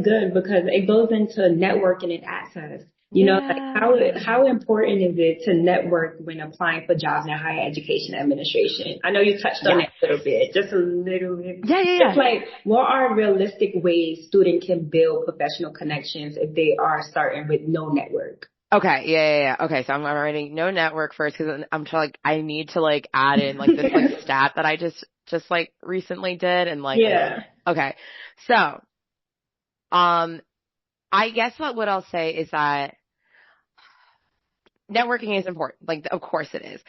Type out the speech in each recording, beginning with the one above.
good because it goes into networking and access. You know, like Yeah. how important is it to network when applying for jobs in higher education administration? I know you touched on Yes. it a little bit, just a little bit. Yeah, yeah, It's yeah. like, what are realistic ways students can build professional connections if they are starting with no network? Okay, yeah, yeah, yeah. Okay, so I'm writing no network first because I'm trying like I need to like add in like this like stat that I just like recently did and like Yeah. okay. So, um I guess what I'll say is that networking is important. Like of course it is.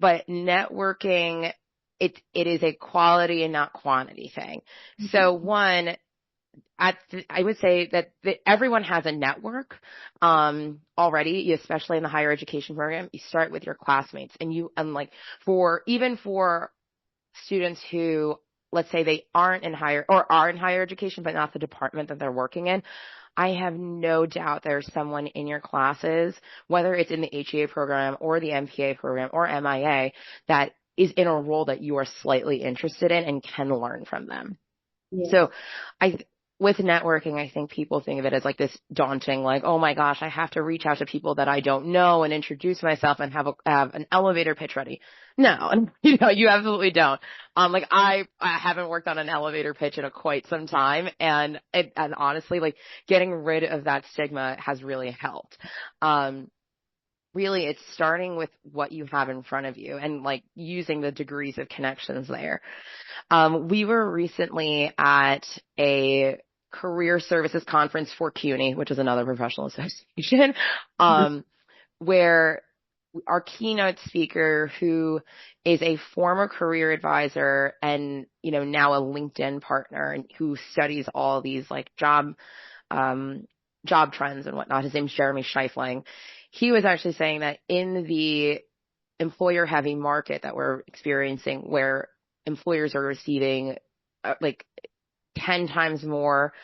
But networking it is a quality and not quantity thing. So one I would say that everyone has a network already, especially in the higher education program. You start with your classmates, and like for even for students who, let's say they aren't in higher or are in higher education, but not the department that they're working in. I have no doubt there's someone in your classes, whether it's in the HEA program or the MPA program or MIA, that is in a role that you are slightly interested in and can learn from them. Yeah. So I, with networking, I think people think of it as like this daunting, like, oh my gosh, I have to reach out to people that I don't know and introduce myself and have an elevator pitch ready. No, and you absolutely don't. Like I haven't worked on an elevator pitch in quite some time and honestly, like getting rid of that stigma has really helped. Um, Really it's starting with what you have in front of you and like using the degrees of connections there. We were recently at a career services conference for CUNY, which is another professional association, um, where our keynote speaker, who is a former career advisor and, now a LinkedIn partner and who studies all these like um, job trends and whatnot. His name's Jeremy Scheifling. He was actually saying that in the employer heavy market that we're experiencing where employers are receiving like 10 times more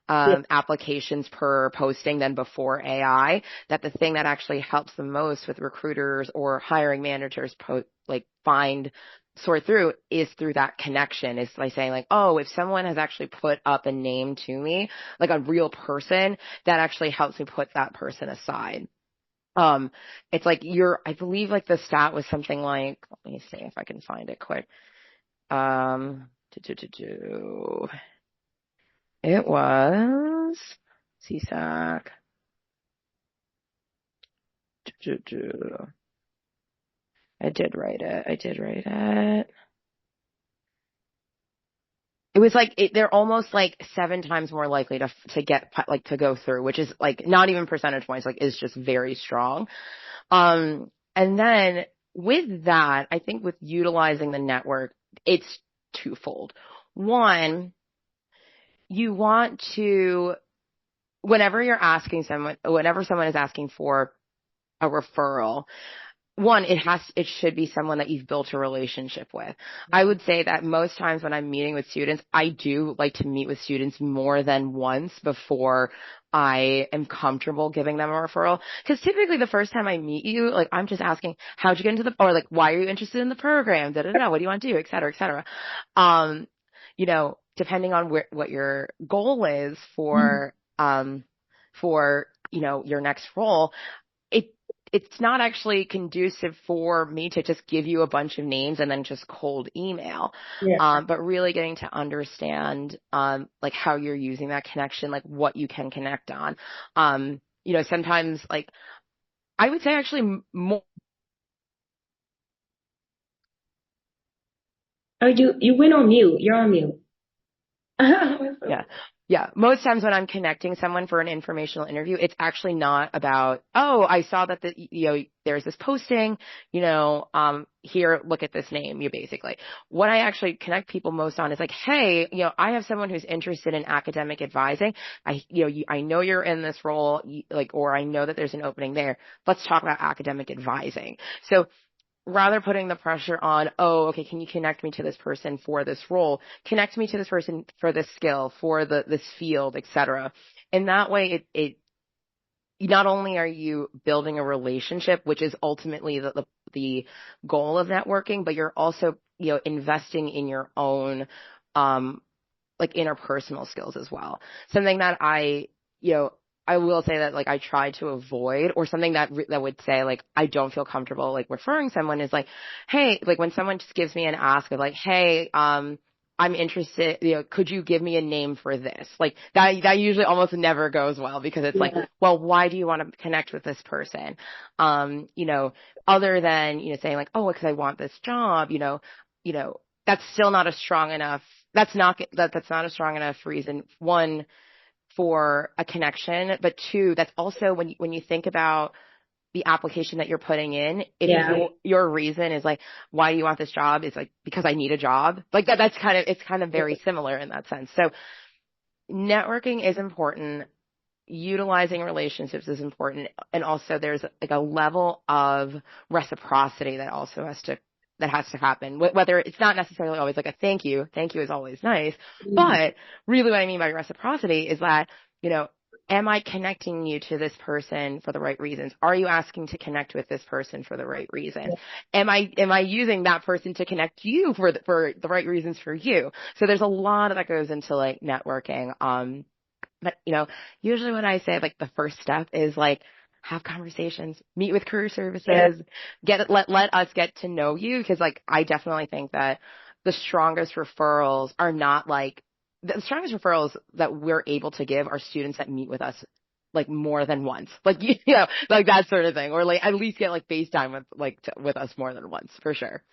Yeah. applications per posting than before AI, that the thing that actually helps the most with recruiters or hiring managers like sort through is through that connection is by saying like, oh, if someone has actually put up a name to me, like a real person, that actually helps me put that person aside. Um, it's like I believe like the stat was something like, let me see if I can find it quick. It was CSAC. I did write it. I did write it. It was like they're almost like 7 times more likely to get like to go through, which is like not even percentage points, like is just very strong. And then with that, I think with utilizing the network, it's twofold. One, you want to, whenever someone is asking for a referral, one, it should be someone that you've built a relationship with. I would say that most times when I'm meeting with students, I do like to meet with students more than once before I am comfortable giving them a referral. Because typically the first time I meet you, like I'm just asking, how'd you get into or like, why are you interested in the program? Da da da. What do you want to do? Et cetera, et cetera. Um, depending on what your goal is for your next role, it it's not actually conducive for me to just give you a bunch of names and then just cold email. Yeah. But really getting to understand like how you're using that connection, like what you can connect on. Sometimes like I would say actually more. Oh, you went on mute. You're on mute. Yeah. Yeah. Most times when I'm connecting someone for an informational interview, it's actually not about, oh, I saw that there's this posting, here, look at this name, basically. What I actually connect people most on is like, hey, I have someone who's interested in academic advising. I know you're in this role, or I know that there's an opening there. Let's talk about academic advising. So rather putting the pressure on, oh, okay, can you connect me to this person for this role? Connect me to this person for this skill, for this field, etc. And that way it not only are you building a relationship, which is ultimately the goal of networking, but you're also, investing in your own, um, like interpersonal skills as well. Something that you know, I will say that like I try to avoid, or something that that would say like I don't feel comfortable like referring someone is like, hey, like when someone just gives me an ask of like, hey, I'm interested, could you give me a name for this? Like that usually almost never goes well, because it's like, Yeah. well, why do you want to connect with this person? Other than, saying like, oh, because I want this job, that's still not a strong enough, that's not a strong enough reason, one, for a connection, but two, that's also when you think about the application that you're putting in, if Yeah. your reason is like, why do you want this job? It's like, because I need a job. Like it's kind of very similar in that sense. So networking is important. Utilizing relationships is important. And also there's like a level of reciprocity that has to happen. Whether it's not necessarily always like a thank you. Thank you is always nice. Mhm. But really what I mean by reciprocity is that, you know, am I connecting you to this person for the right reasons? Are you asking to connect with this person for the right reasons? Am I using that person to connect you for the right reasons for you? So there's a lot that goes into like networking. But usually when I say like the first step is like have conversations, meet with career Yeah. services, let us get to know you, because like I definitely think that the strongest referrals are not like the strongest referrals that we're able to give are students that meet with us like more than once, like like that sort of thing, or like at least get like FaceTime with with us more than once for sure.